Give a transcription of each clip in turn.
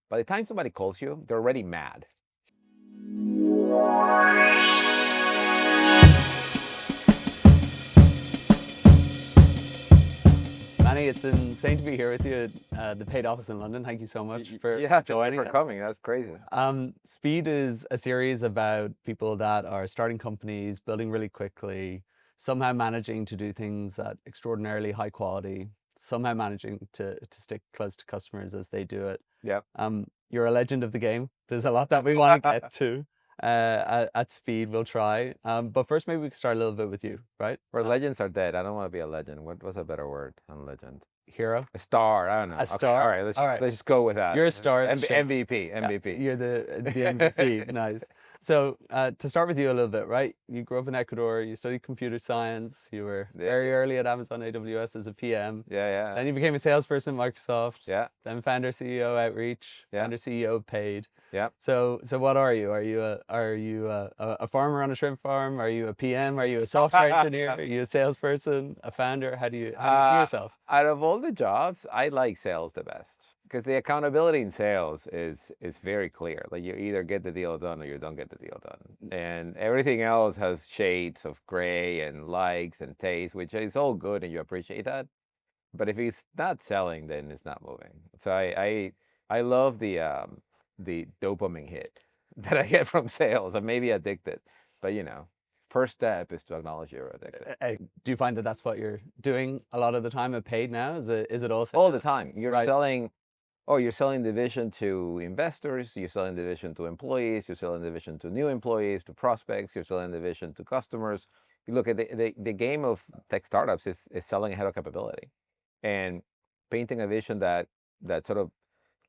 by the time somebody calls you, they're already mad. Manny, it's insane to be here with you at the Paid office in London. Thank you so much for Yeah, thanks joining for us. coming. That's crazy. Speed is a series about people that are starting companies, building really quickly, somehow managing to do things at extraordinarily high quality, somehow managing to stick close to customers as they do it. Yep. You're a legend of the game. There's a lot that we want to get to at Speed. We'll try. But first, maybe we can start a little bit with you, right? Where legends are dead. I don't want to be a legend. What's a better word than legend? Hero, A star. I don't know. a Okay. All star. right. All right. Let's just go with that. You're a star of the ship. MVP. Yeah, MVP. you're the MVP. Nice. So to start with you a little bit, right? You grew up in Ecuador. You studied computer science. You were Yeah. very early at Amazon AWS as a PM. Yeah. Then you became a salesperson at Microsoft. Yeah. Then founder CEO Outreach. Yeah. Founder CEO of Paid. Yeah. So what are you? Are you a farmer on a shrimp farm? Are you a PM? Are you a software engineer? Are you a salesperson? A founder? How do you see yourself? Out of all the jobs, I like sales the best because the accountability in sales is very clear. Like you either get the deal done or you don't get the deal done, and everything else has shades of gray and likes and taste, which is all good and you appreciate that. But if it's not selling, then it's not moving. So I love the dopamine hit that I get from sales. I may be addicted, but first step is to acknowledge you're addicted. Do you find that that's what you're doing a lot of the time at Paid now? Is it also All the time. You're right. selling. Oh, you're selling the vision to investors. You're selling the vision to employees. You're selling the vision to new employees, to prospects. You're selling the vision to customers. You look at the game of tech startups is selling ahead of capability, and painting a vision that sort of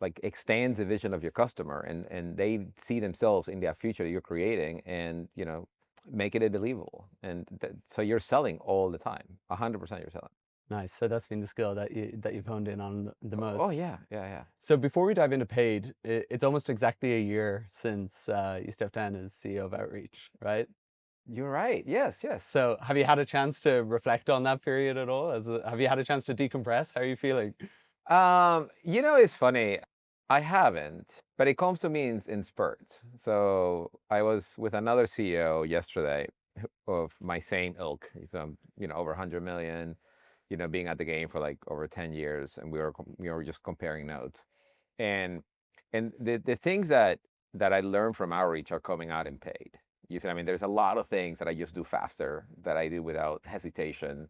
like extends the vision of your customer, and they see themselves in that future that you're creating, and make it believable. And so you're selling all the time. 100% you're selling. Nice. So that's been the skill that you've honed in on the most. Oh yeah. So before we dive into Paid, it's almost exactly a year since you stepped down as CEO of Outreach, right? You're right. Yes. So have you had a chance to reflect on that period at all? Have you had a chance to decompress? How are you feeling? It's funny. I haven't, but it comes to me in spurts. So I was with another CEO yesterday of my same ilk. He's over 100 million, being at the game for like over 10 years, and we were just comparing notes. And the things that I learned from outreach are coming out in Paid. You see, I mean, there's a lot of things that I just do faster, that I do without hesitation,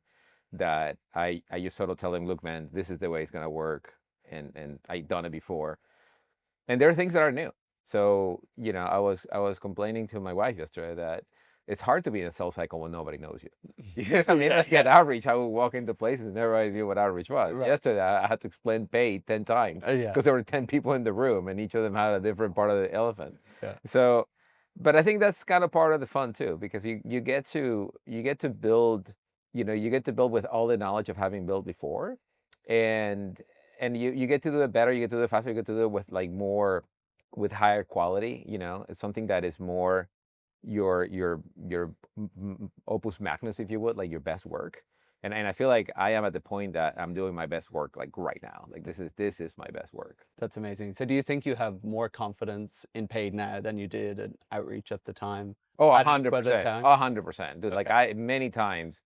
that I just sort of tell him, look, man, this is the way it's gonna work, and I've done it before. And there are things that are new. So I was complaining to my wife yesterday that it's hard to be in a sales cycle when nobody knows you. I mean, like at outreach, I would walk into places and everybody knew what outreach was. Right. Yesterday, I had to explain Paid 10 times because there were 10 people in the room and each of them had a different part of the elephant. Yeah. So, but I think that's kind of part of the fun too, because you get to build, you get to build with all the knowledge of having built before, and you get to do it better, you get to do it faster, you get to do it with like more, with higher quality. It's something that is more your opus magnus, if you would, like your best work. And I feel like I am at the point that I'm doing my best work like right now. Like this is my best work. That's amazing. So do you think you have more confidence in Paid now than you did in Outreach at the time? Oh, At Equator 100%, Town? 100%, dude. Like Okay. I many times,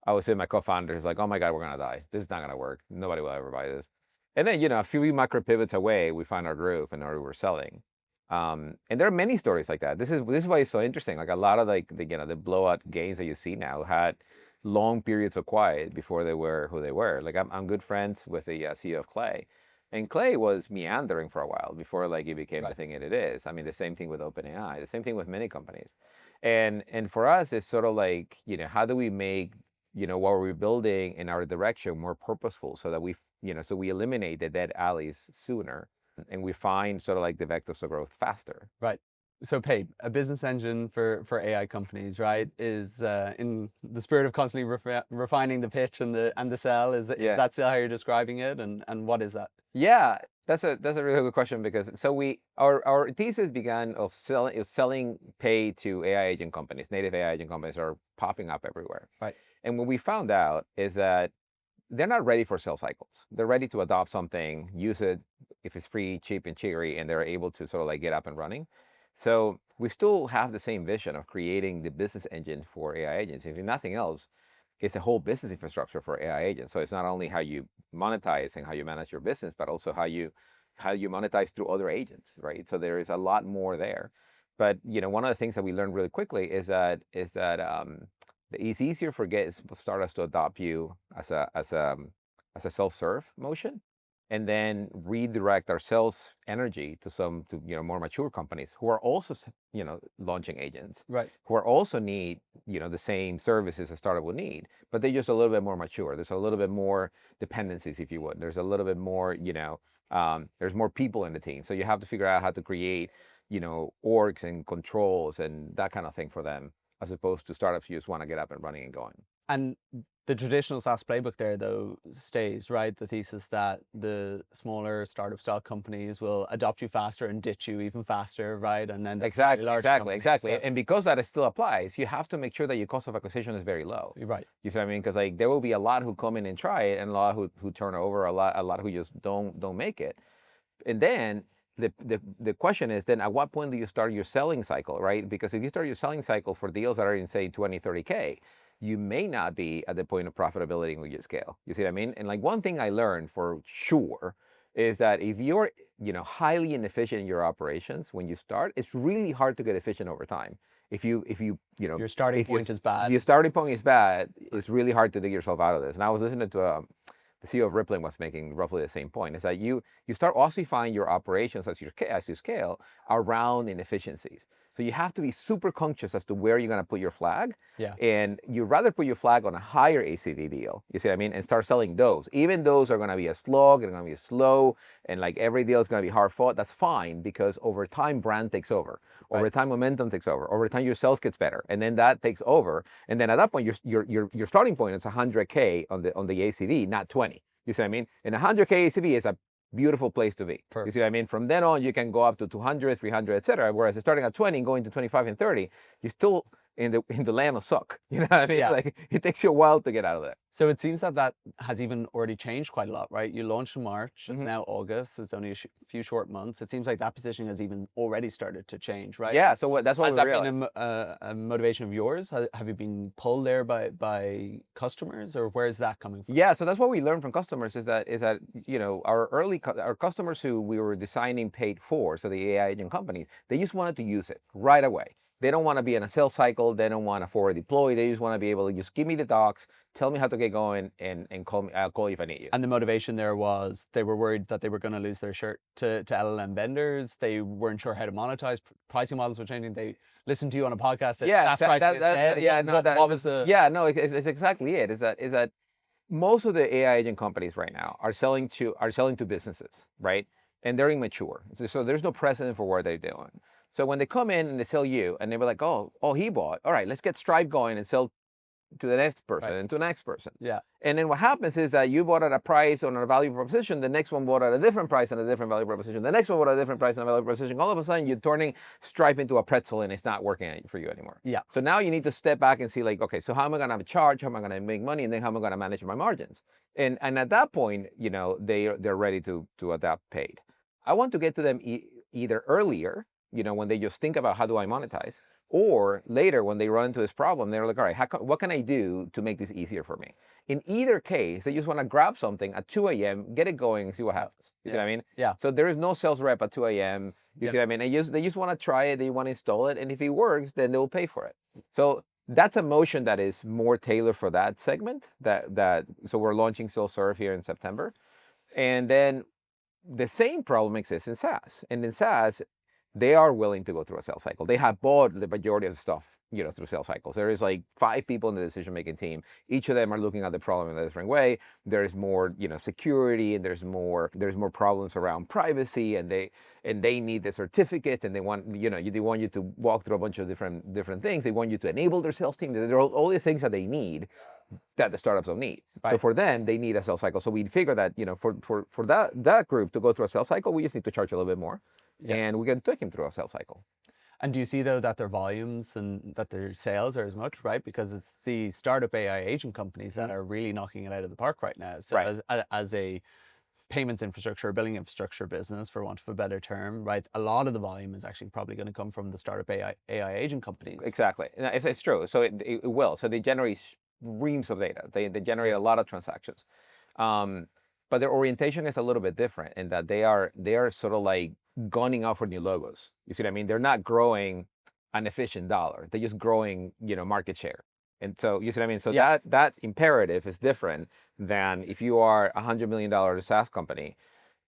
I was with my co-founders like, oh my god, we're gonna die. This is not gonna work. Nobody will ever buy this. And then a few macro pivots away, we found our groove and already we're selling. And there are many stories like that. This is why it's so interesting. Like a lot of like the blowout gains that you see now had long periods of quiet before they were who they were. Like I'm good friends with the CEO of Clay, and Clay was meandering for a while before like it became the thing it is. I mean, the same thing with OpenAI, the same thing with many companies, and for us, it's sort of like how do we make what we're building in our direction more purposeful, so that so we eliminate the dead alleys sooner, and we find sort of like the vectors of growth faster. Right. So Paid, a business engine for AI companies, right, is in the spirit of constantly refining the pitch and the sell. Is that still how you're describing it? And what is that? Yeah, that's a really good question, because so our thesis began of selling Pay to AI agent companies. Native AI agent companies are popping up everywhere. Right. And what we found out is that they're not ready for sales cycles. They're ready to adopt something, use it if it's free, cheap, and cheery, and they're able to sort of like get up and running. So we still have the same vision of creating the business engine for AI agents. If nothing else, it's a whole business infrastructure for AI agents. So it's not only how you monetize and how you manage your business, but also how you monetize through other agents, right? So there is a lot more there. But one of the things that we learned really quickly is that it's easier for startups to adopt you as a self-serve motion, and then redirect our sales energy to more mature companies who are also launching agents, Right. who are also need the same services a startup would need, but they're just a little bit more mature. There's a little bit more dependencies, if you would. There's a little bit more, there's more people in the team, so you have to figure out how to create orgs and controls and that kind of thing for them, as opposed to startups who just want to get up and running and going. And the traditional SaaS playbook there, though, stays, right? The thesis that the smaller startup style companies will adopt you faster and ditch you even faster, right? And then the slightly larger companies, Exactly. so- And because that still applies, you have to make sure that your cost of acquisition is very low. Right. You see what I mean? Because like there will be a lot who come in and try it, and a lot who turn over, a lot who just don't make it. And then the question is, then at what point do you start your selling cycle, right? Because if you start your selling cycle for deals that are in, say, 20, 30K, you may not be at the point of profitability when you scale. You see what I mean? And like one thing I learned for sure is that if you're highly inefficient in your operations when you start, it's really hard to get efficient over time. If Your starting point is if bad. your starting point is bad, it's really hard to dig yourself out of this. And I was listening to the CEO of Rippling was making roughly the same point. Is that you start ossifying your operations as you scale around inefficiencies. So you have to be super conscious as to where you're going to put your flag. Yeah. And you rather put your flag on a higher ACV deal, you see what I mean, and start selling those. Even those are going to be a slog, and going to be slow, and like every deal is going to be hard fought. That's fine, because over time brand takes over. Over Right. time momentum takes over. Over time your sales gets better, and then that takes over. And then at that point your starting point is 100K on the ACV, not 20. You see what I mean? And 100K ACV is a beautiful place to be. Perfect. You see what I mean? From then on, you can go up to 200, 300, etc. Whereas starting at 20 and going to 25 and 30, you're still in the land of suck. You know what I mean? Yeah. Like it takes you a while to get out of there. So it seems that has even already changed quite a lot, right? You launched in March, it's now August, it's only a few short months. It seems like that positioning has even already started to change, right? Yeah. So that's what Has we that realized. been a motivation of yours? Have you been pulled there by customers, or where is that coming from? Yeah, so that's what we learned from customers is that our customers who we were designing Paid for, so the AI agent companies, they just wanted to use it right away. They don't want to be in a sales cycle. They don't want to forward deploy. They just want to be able to just give me the docs, tell me how to get going, and call me. I'll call you if I need you. And the motivation there was they were worried that they were going to lose their shirt to LLM vendors. They weren't sure how to monetize. Pricing models were changing. They listened to you on a podcast that Yeah, SaaS pricing is dead. What was the... Yeah, no, it's exactly it. Is that most of the AI agent companies right now are selling to businesses, right? And they're immature, so there's no precedent for what they're doing. So when they come in and they sell you, and they were like, oh, he bought. All right, let's get Stripe going and sell to the next person Right. and to the next person. Yeah. And then what happens is that you bought at a price on a value proposition, the next one bought at a different price and a different value proposition, the next one bought at a different price and a value proposition. All of a sudden, you're turning Stripe into a pretzel, and it's not working for you anymore. Yeah. So now you need to step back and see, like, okay, so how am I going to charge? How am I going to make money? And then how am I going to manage my margins? And at that point, they're ready to adapt Paid. I want to get to them either earlier, when they just think about how do I monetize, or later when they run into this problem, they're like, all right, what can I do to make this easier for me? In either case, they just want to grab something at 2 a.m., get it going, and see what happens. You see what I mean? Yeah. So there is no sales rep at 2 a.m. You see what I mean? They just want to try it, they want to install it, and if it works, then they'll pay for it. So that's a motion that is more tailored for that segment. So we're launching self-serve here in September. And then the same problem exists in SaaS. And in SaaS, they are willing to go through a sales cycle. They have bought the majority of the stuff, through sales cycles. There is like 5 people in the decision-making team. Each of them are looking at the problem in a different way. There is more, security, and there's more problems around privacy, and they need the certificate, and they want, they want you to walk through a bunch of different things. They want you to enable their sales team. There are all the things that they need that the startups don't need. Right. So for them, they need a sales cycle. So we figure that, for that group to go through a sales cycle, we just need to charge a little bit more. Yeah. And we can take him through a sales cycle. And do you see though that their volumes and that their sales are as much, right? Because it's the startup AI agent companies that are really knocking it out of the park right now. So Right. as a payments infrastructure, billing infrastructure business, for want of a better term, right? A lot of the volume is actually probably going to come from the startup AI agent companies. Exactly. And it's true. So it will. So they generate reams of data. They generate Yeah. a lot of transactions. Um, but their orientation is a little bit different in that they are sort of like gunning out for new logos. You see what I mean? They're not growing an efficient dollar. They're just growing, market share. And so you see what I mean? So Yeah. that imperative is different than if you are $100 million SaaS company.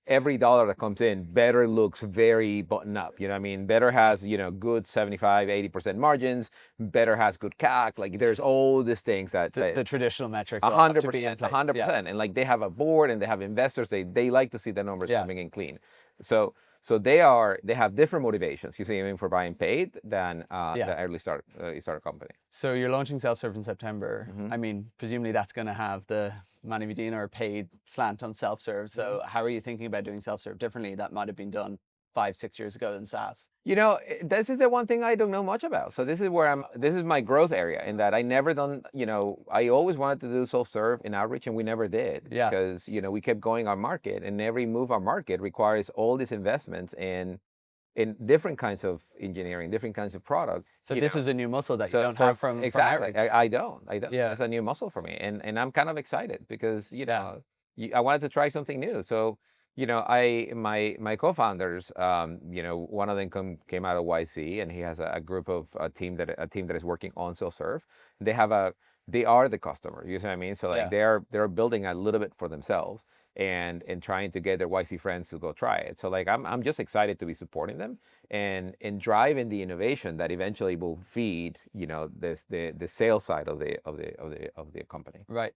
Every dollar that comes in, Better looks very button up. You know what I mean? Better has, good 75, 80% margins. Better has good CAC. Like there's all these things that, The traditional metrics a all have hundred to be in percent, a place. hundred Yeah. percent, and like they have a board and they have investors. They like to see the numbers Yeah. coming in clean. So they have different motivations. You see, I mean, for buying paid than Yeah. the early start company. So you're launching self-serve in September. Mhm. I mean, presumably that's going to have the Manny Medina or paid slant on self-serve. So how are you thinking about doing self-serve differently? That might have been done 5, 6 years ago in SaaS. This is the one thing I don't know much about. So this is where this is my growth area in that I never done, I always wanted to do self-serve in outreach and we never did Yeah. because, we kept going on market and every move on market requires all these investments in different kinds of engineering, different kinds of product. So this is a new muscle that you So don't have from exactly, outreach. I don't. Yeah. It's a new muscle for me, and I'm kind of excited because Yeah. I wanted to try something new. So my co-founders, one of them came out of YC, and he has a group of a team that is working on self-serve. They are the customer. You see what I mean? So like Yeah. they're building a little bit for themselves and trying to get their YC friends to go try it. So like I'm just excited to be supporting them and driving the innovation that eventually will feed the sales side of the company. Right.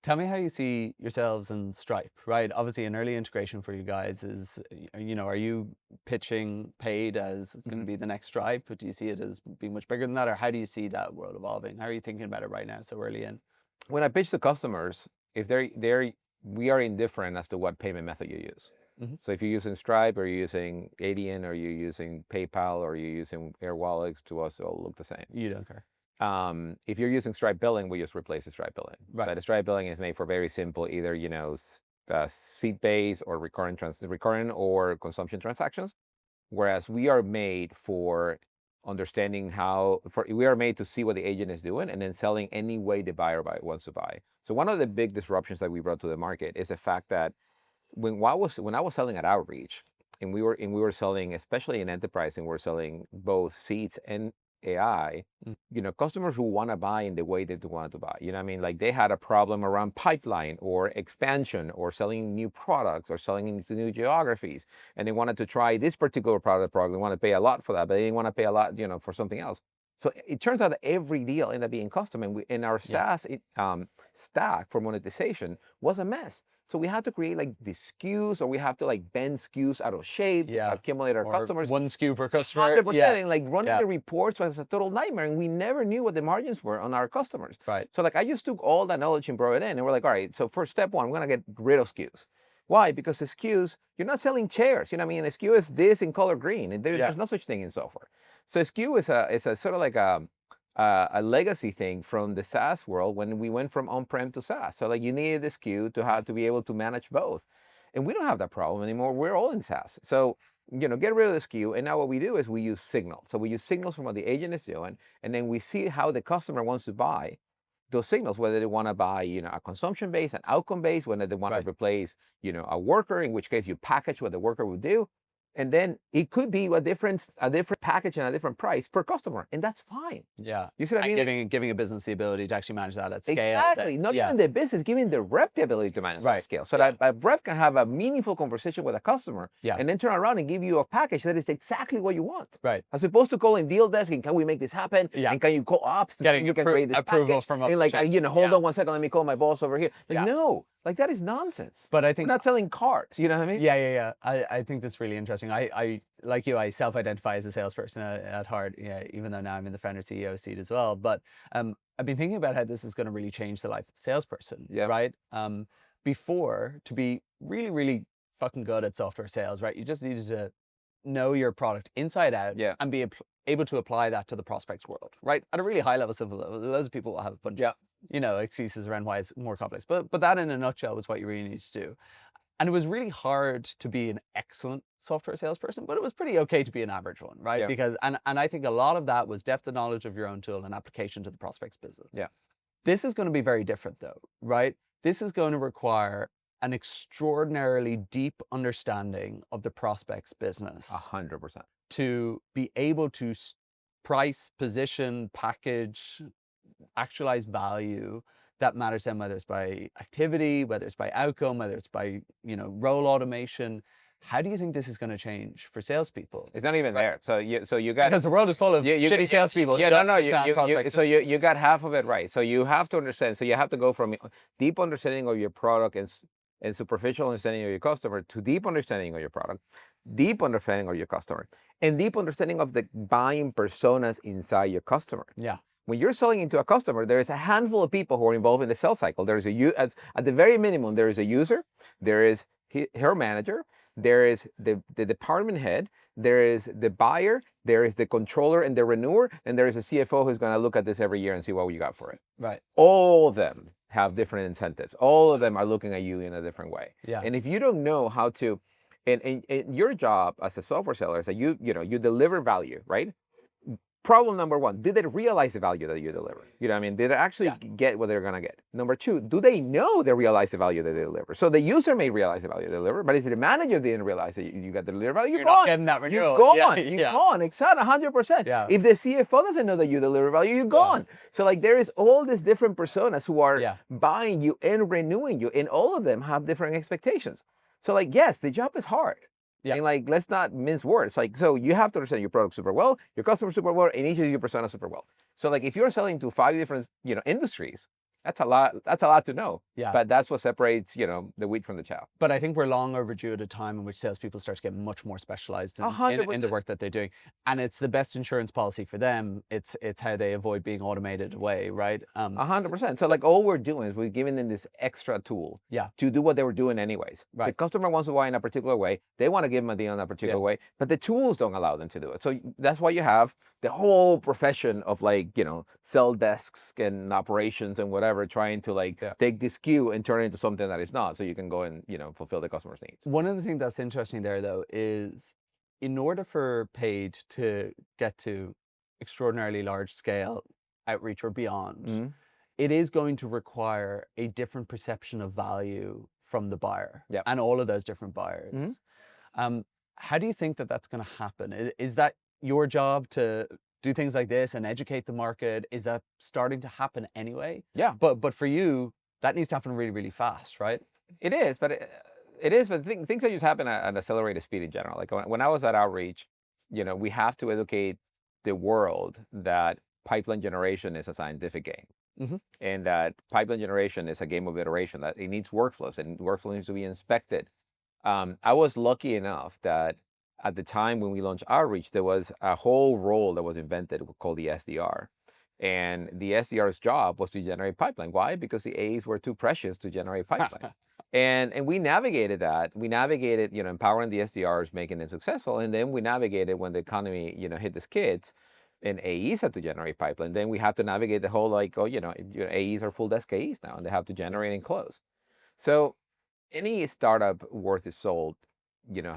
Tell me how you see yourselves and Stripe, right? Obviously, an early integration for you guys is, are you pitching paid as it's going to be the next Stripe? Or do you see it as being much bigger than that? Or how do you see that world evolving? How are you thinking about it right now, so early in? When I pitch to customers, if we are indifferent as to what payment method you use. Mhm. So if you're using Stripe or you're using ADN or you're using PayPal or you're using Air Wallets, to us it all look the same. You don't care. If you're using Stripe billing, we just replace the Stripe billing. Right. But the Stripe billing is made for very simple, either seat-based or recurring or consumption transactions. Whereas we are made for understanding we are made to see what the agent is doing and then selling any way the buyer wants to buy. So one of the big disruptions that we brought to the market is the fact that when I was selling at outreach and we were selling, especially in enterprise, and we're selling both seats and AI, customers who want to buy in the way that they wanted to buy. You know what I mean? Like they had a problem around pipeline or expansion or selling new products or selling into new geographies. And they wanted to try this particular product. They want to pay a lot for that, but they didn't want to pay a lot, for something else. So it turns out that every deal ended up being custom, and in our SaaS stack for monetization was a mess. So we had to create like the SKUs, or we have to like bend SKUs out of shape, accumulate our Or customers. one SKU per customer. 100%. And like running Yeah. the reports was a total nightmare, and we never knew what the margins were on our customers. Right. So like I just took all that knowledge and brought it in, and we're like, all right, so for step one, we're gonna get rid of SKUs. Why? Because the SKUs, you're not selling chairs. You know what I mean? A SKU is this in color green, and there's no such thing in software. So SKU is a sort of like a legacy thing from the SaaS world when we went from on-prem to SaaS. So like you needed the SKU to be able to manage both. And we don't have that problem anymore. We're all in SaaS. So, get rid of the SKU. And now what we do is we use signals. So we use signals from what the agent is doing, and then we see how the customer wants to buy those signals, whether they want to buy, a consumption base, an outcome base, whether they want to replace, a worker, in which case you package what the worker would do. And then it could be a different package and a different price per customer, and that's fine. Yeah. You see what I mean? Giving a business the ability to actually manage that at scale. Exactly. Not even the business, giving the rep the ability to manage that scale. So that a rep can have a meaningful conversation with a customer and then turn around and give you a package that is exactly what you want. Right. As opposed to calling deal desk and can we make this happen? Yeah. And can you call ops to Getting you can create this approval package? from and like, upstream. hold on one second, let me call my boss over here. Like, Yeah. no, like that is nonsense. But I think we're not selling cars, you know what I mean? Yeah. I think that's really interesting. I like you, I self-identify as a salesperson at heart, even though now I'm in the founder CEO seat as well. But I've been thinking about how this is going to really change the life of the salesperson, right? Before, to be really, really fucking good at software sales, right? You just needed to know your product inside out and be able to apply that to the prospects world, right? At a really high level, simple level, loads of people will have a bunch of, excuses around why it's more complex. But that in a nutshell was what you really need to do. And it was really hard to be an excellent software salesperson, but it was pretty okay to be an average one, right? Yeah. Because and I think a lot of that was depth of knowledge of your own tool and application to the prospect's business. Yeah. This is going to be very different though, right? This is going to require an extraordinarily deep understanding of the prospect's business 100%. to be able to price, position, package, actualize value that matters to them, whether it's by activity, whether it's by outcome, whether it's by, role automation. How do you think this is going to change for salespeople? It's not even there. So you got, Because the world is full of shitty salespeople. Yeah, who don't no, understand prospects. so you got half of it right. So you have to understand. So you have to go from deep understanding of your product and superficial understanding of your customer to deep understanding of your product, deep understanding of your customer, and deep understanding of the buying personas inside your customer. Yeah. When you're selling into a customer, there is a handful of people who are involved in the sales cycle. There is at the very minimum, there is a user, there is her manager, there is the department head, there is the buyer, there is the controller and the renewer, and there is a CFO who's going to look at this every year and see what you got for it. Right. All of them have different incentives. All of them are looking at you in a different way. Yeah. And if you don't know how to, and your job as a software seller is that you deliver value, right? Problem number one, did they realize the value that you deliver? You know what I mean? Did they actually get what they're going to get? Number two, do they know they realize the value that they deliver? So the user may realize the value they deliver, but if the manager didn't realize that you got the delivery value, you're gone. Not getting that renewal. You're gone. You're gone. It's not 100%. Yeah. If the CFO doesn't know that you deliver value, you're gone. So like there is all these different personas who are buying you and renewing you, and all of them have different expectations. So like, yes, the job is hard. Yeah. And like, let's not mince words. Like, so you have to understand your product super well, your customer super well, and each of your persona super well. So like, if you're selling to 5 different, industries, that's a lot. That's a lot to know. Yeah. But that's what separates, the wheat from the chaff. But I think we're long overdue at a time in which salespeople start to get much more specialized in the work that they're doing, and it's the best insurance policy for them. It's how they avoid being automated away, right? 100%. So like, all we're doing is we're giving them this extra tool. To do what they were doing anyways. Right. The customer wants to buy in a particular way. They want to give them a deal in a particular way, but the tools don't allow them to do it. So that's why you have the whole profession of like, sell desks and operations and whatever, trying to like take this queue and turn it into something that it's not, so you can go and fulfill the customer's needs. One of the things that's interesting there though is, in order for Paid to get to extraordinarily large scale outreach or beyond, it is going to require a different perception of value from the buyer and all of those different buyers. How do you think that that's going to happen? Is that your job to do things like this and educate the market? Is that starting to happen anyway? Yeah. But for you, that needs to happen really, really fast, right? It is, but things that just happen at an accelerated speed in general. Like when I was at Outreach, we have to educate the world that pipeline generation is a scientific game. And that pipeline generation is a game of iteration, that it needs workflows, and workflow needs to be inspected. I was lucky enough that at the time when we launched Outreach, there was a whole role that was invented called the SDR. And the SDR's job was to generate pipeline. Why? Because the A's were too precious to generate pipeline. And we navigated that. We navigated, empowering the SDRs, making them successful. And then we navigated when the economy, hit the skids, and AEs had to generate pipeline. Then we have to navigate the whole like, AEs are full desk AEs now, and they have to generate and close. So any startup worth its salt,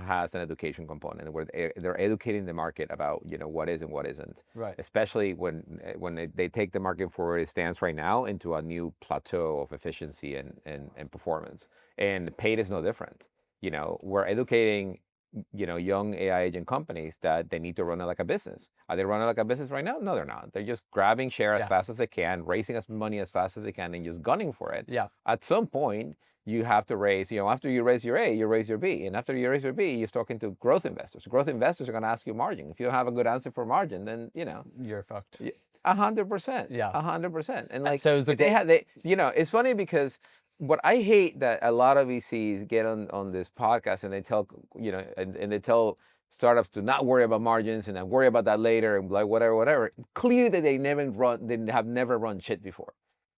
has an education component where they're educating the market about, what is and what isn't. Right. Especially when they take the market for where it stands right now into a new plateau of efficiency and performance. And Paid is no different. We're educating, young AI agent companies that they need to run it like a business. Are they running like a business right now? No, they're not. They're just grabbing share as fast as they can, raising as money as fast as they can, and just gunning for it. Yeah. At some point, you have to raise, after you raise your A, you raise your B. And after you raise your B, you're talking to growth investors. Growth investors are going to ask you margin. If you don't have a good answer for margin, then, you're fucked. 100%. Yeah. 100%. And like, so it's funny because what I hate that a lot of VCs get on this podcast and they tell, and they tell startups to not worry about margins and then worry about that later and like whatever. Clearly that they have never run shit before.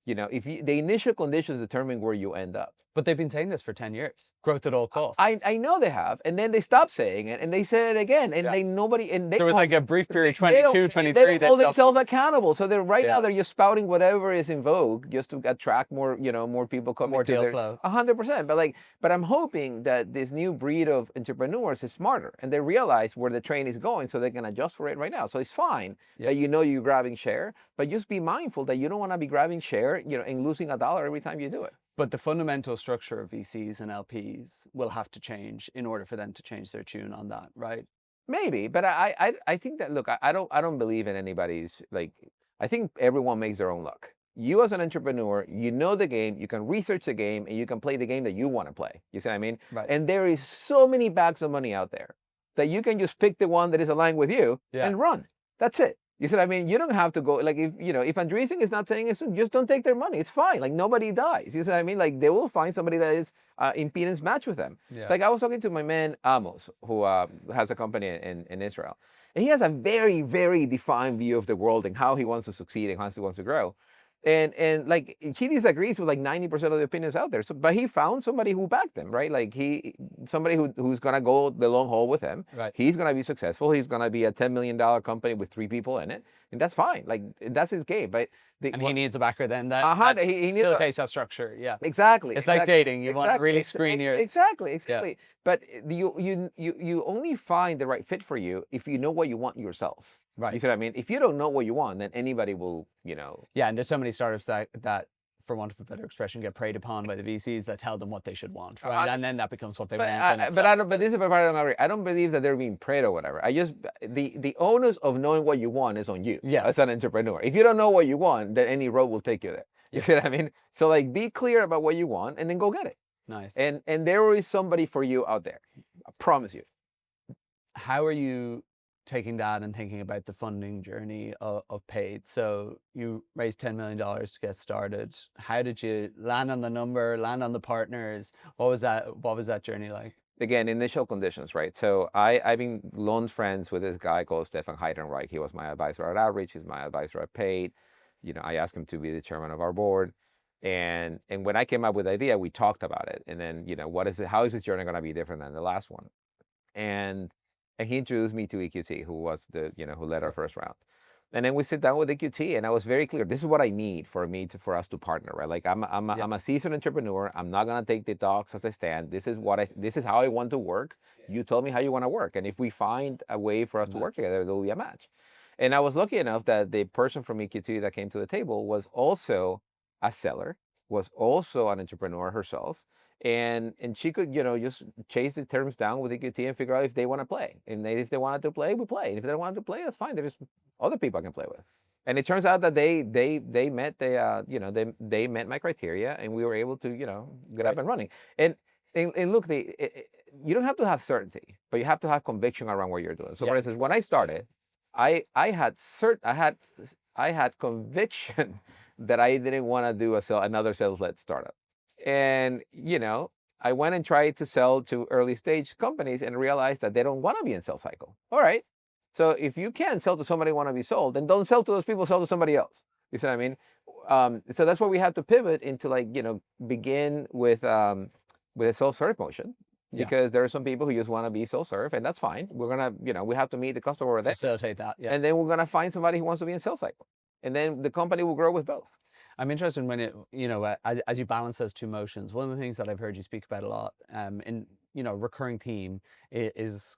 If the initial conditions determine where you end up. But they've been saying this for 10 years. Growth at all costs. I know they have, and then they stopped saying it, and they said it again, and they nobody and they There was hold- like a brief period, they don't 22, they 23, don't they hold stopped. themselves accountable. So they're right now Yeah. they're just spouting whatever is in vogue just to attract more more people coming More to deal their flow. 100%. But I'm hoping that this new breed of entrepreneurs is smarter and they realize where the train is going, so they can adjust for it right now. So it's fine that you're grabbing share, but just be mindful that you don't want to be grabbing share, and losing $1 every time you do it. But the fundamental structure of VCs and LPs will have to change in order for them to change their tune on that, right? Maybe, but I think that, look, I don't believe in anybody's, like, I think everyone makes their own luck. You as an entrepreneur, you know the game, you can research the game, and you can play the game that you want to play. You see what I mean? Right. And there is so many bags of money out there that you can just pick the one that is aligned with you and run. That's it. You see what I mean? You don't have to go, like, if Andreessen is not saying it soon, just don't take their money. It's fine. Like, nobody dies. You see what I mean? Like, they will find somebody that is impedance match with them. Yeah. Like, I was talking to my man Amos, who has a company in Israel. And he has a very, very defined view of the world and how he wants to succeed and how he wants to grow. And like, he disagrees with like 90% of the opinions out there. So, but he found somebody who backed him, right? Like, somebody who's gonna go the long haul with him. Right. He's gonna be successful. He's gonna be a $10 million company with 3 people in it, and that's fine. Like, that's his game. But he needs a backer then that he needs facilitates that structure. Yeah. Exactly. It's like dating. You want to really screen your exactly. But you only find the right fit for you if you know what you want yourself. Right. You see what I mean? If you don't know what you want, then anybody will, Yeah, and there's so many startups that, for want of a better expression, get preyed upon by the VCs that tell them what they should want, right? And then that becomes what they want. But this is part of my. I don't believe that they're being preyed or whatever. The onus of knowing what you want is on you. Yeah. As an entrepreneur, if you don't know what you want, then any road will take you there. You see what I mean? So, like, be clear about what you want and then go get it. Nice. And there is somebody for you out there. I promise you. How are you taking that and thinking about the funding journey of Paid? So you raised $10 million to get started. How did you land on the number, land on the partners? What was that journey like? Again, initial conditions, right? So I've been long friends with this guy called Stefan Heidenreich. He was my advisor at Outreach. He's my advisor at Paid. I asked him to be the chairman of our board. And when I came up with the idea, we talked about it. And then, how is this journey going to be different than the last one? And he introduced me to EQT, who was who led our first round. And then we sit down with EQT, and I was very clear. This is what I need for us to partner, right? Like, I'm a seasoned entrepreneur. I'm not gonna take the talks as I stand. This is how I want to work. You tell me how you want to work, and if we find a way for us to work together, there will be a match. And I was lucky enough that the person from EQT that came to the table was also a seller, was also an entrepreneur herself. And she could, just chase the terms down with EQT and figure out if they want to play. And if they wanted to play, we play. And if they don't want to play, that's fine. There's other people I can play with. And it turns out that they met they met my criteria, and we were able to get up and running. And look, you don't have to have certainty, but you have to have conviction around what you're doing. So, for instance, when I started, I had conviction that I didn't want to do another sales-led startup. And, I went and tried to sell to early stage companies and realized that they don't want to be in sales cycle. All right. So if you can sell to somebody who want to be sold, then don't sell to those people, sell to somebody else. You see what I mean? So that's why we had to pivot into, like, begin with a self-serve motion. Because there are some people who just want to be self-serve, and that's fine. We're going to, we have to meet the customer over there. Facilitate that, yeah. And then we're going to find somebody who wants to be in sales cycle. And then the company will grow with both. I'm interested when as you balance those two motions. One of the things that I've heard you speak about a lot, in recurring theme is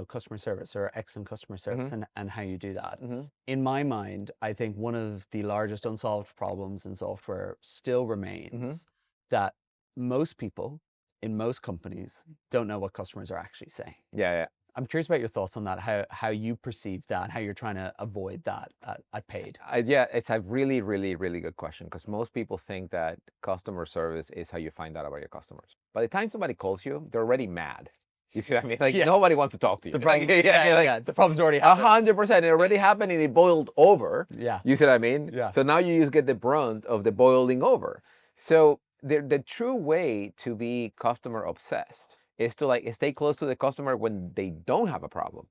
customer service or excellent customer service, and how you do that. In my mind, I think one of the largest unsolved problems in software still remains that most people in most companies don't know what customers are actually saying. Yeah. I'm curious about your thoughts on that, how you perceive that, how you're trying to avoid that at Paid. It's a really, really, really good question, because most people think that customer service is how you find out about your customers. By the time somebody calls you, they're already mad. You see what I mean? Like, nobody wants to talk to you. The problem, the problem's already happened. 100%. It already happened, and it boiled over. Yeah. You see what I mean? Yeah. So now you just get the brunt of the boiling over. So the true way to be customer obsessed is to like stay close to the customer when they don't have a problem.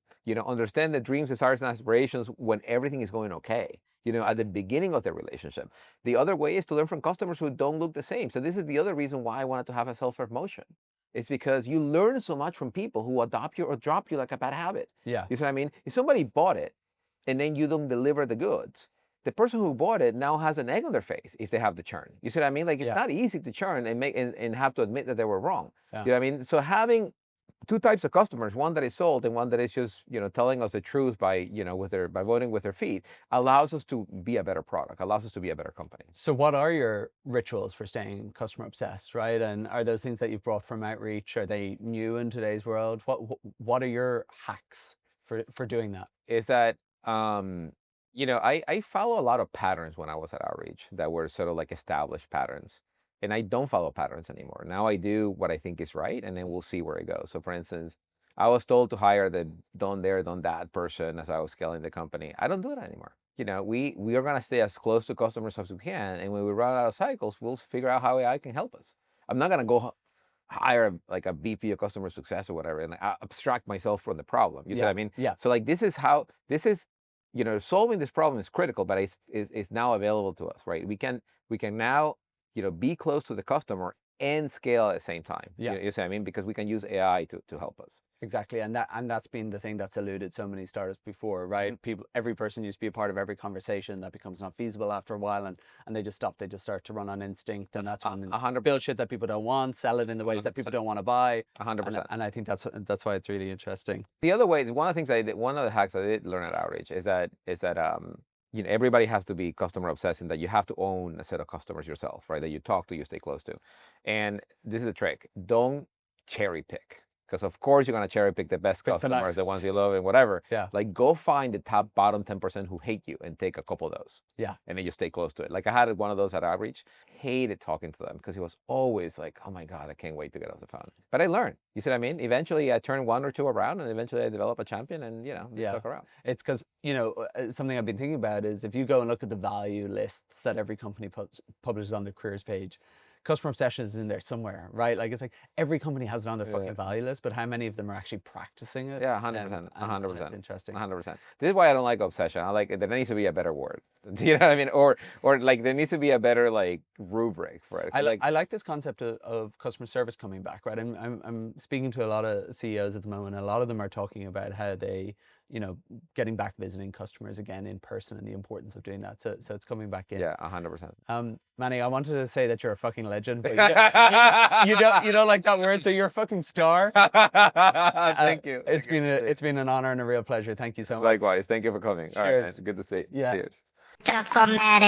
Understand the dreams, desires, and aspirations when everything is going okay. At the beginning of the relationship. The other way is to learn from customers who don't look the same. So this is the other reason why I wanted to have a self-serve motion. It's because you learn so much from people who adopt you or drop you like a bad habit. Yeah. You see what I mean? If somebody bought it and then you don't deliver the goods, the person who bought it now has an egg on their face if they have to churn. You see what I mean? Like, it's Yeah. not easy to churn and make and have to admit that they were wrong. Yeah. You know what I mean? So having two types of customers, one that is sold and one that is just telling us the truth by by voting with their feet, allows us to be a better product, allows us to be a better company. So what are your rituals for staying customer obsessed, right? And are those things that you've brought from outreach, are they new in today's world? What are your hacks for doing that? Is that I follow a lot of patterns when I was at outreach that were sort of like established patterns. And I don't follow patterns anymore. Now I do what I think is right, and then we'll see where it goes. So, for instance, I was told to hire the done there, done that person as I was scaling the company. I don't do it anymore. We are gonna stay as close to customers as we can, and when we run out of cycles, we'll figure out how AI can help us. I'm not gonna go hire like a VP of customer success or whatever, and abstract myself from the problem. You see what I mean? Yeah. So like this is solving this problem is critical, but it's now available to us, right? We can now be close to the customer and scale at the same time. Yeah. You see what I mean? Because we can use AI to help us. Exactly. And that's been the thing that's eluded so many startups before, right? Every person used to be a part of every conversation. That becomes not feasible after a while, and they just stop. They just start to run on instinct, and that's when 100%. build shit that people don't want, sell it in the ways that people don't want to buy. 100%. And I think that's why it's really interesting. The other way, one of the things one of the hacks I did learn at outreach is that everybody has to be customer obsessed, and that you have to own a set of customers yourself, right? That you talk to, you stay close to. And this is a trick: don't cherry pick. Because of course you're gonna cherry pick the best customers, the ones you love and whatever. Yeah. Like, go find the top bottom 10% who hate you and take a couple of those. Yeah. And then you stay close to it. Like, I had one of those at outreach. Hated talking to them because he was always like, "Oh my God, I can't wait to get off the phone." But I learned. You see what I mean? Eventually I turned one or two around, and eventually I developed a champion, and stuck around. It's because something I've been thinking about is, if you go and look at the value lists that every company publishes on their careers page, customer obsession is in there somewhere, right? Like, it's like every company has it on their fucking value list, but how many of them are actually practicing it? Yeah, 100%. And 100%. That's interesting. 100%. This is why I don't like obsession. I like there needs to be a better word. Do you know what I mean? Or like there needs to be a better like rubric for it. I like this concept of customer service coming back, right? I'm speaking to a lot of CEOs at the moment, and a lot of them are talking about how they, getting back visiting customers again in person, and the importance of doing that. So it's coming back in. Yeah, 100%. Manny, I wanted to say that you're a fucking legend, but you don't like that word, so you're a fucking star. Thank you. It's been an honor and a real pleasure. Thank you so much. Likewise. Thank you for coming. Cheers. All right, man. Good to see you. Yeah. Cheers. Chuck from that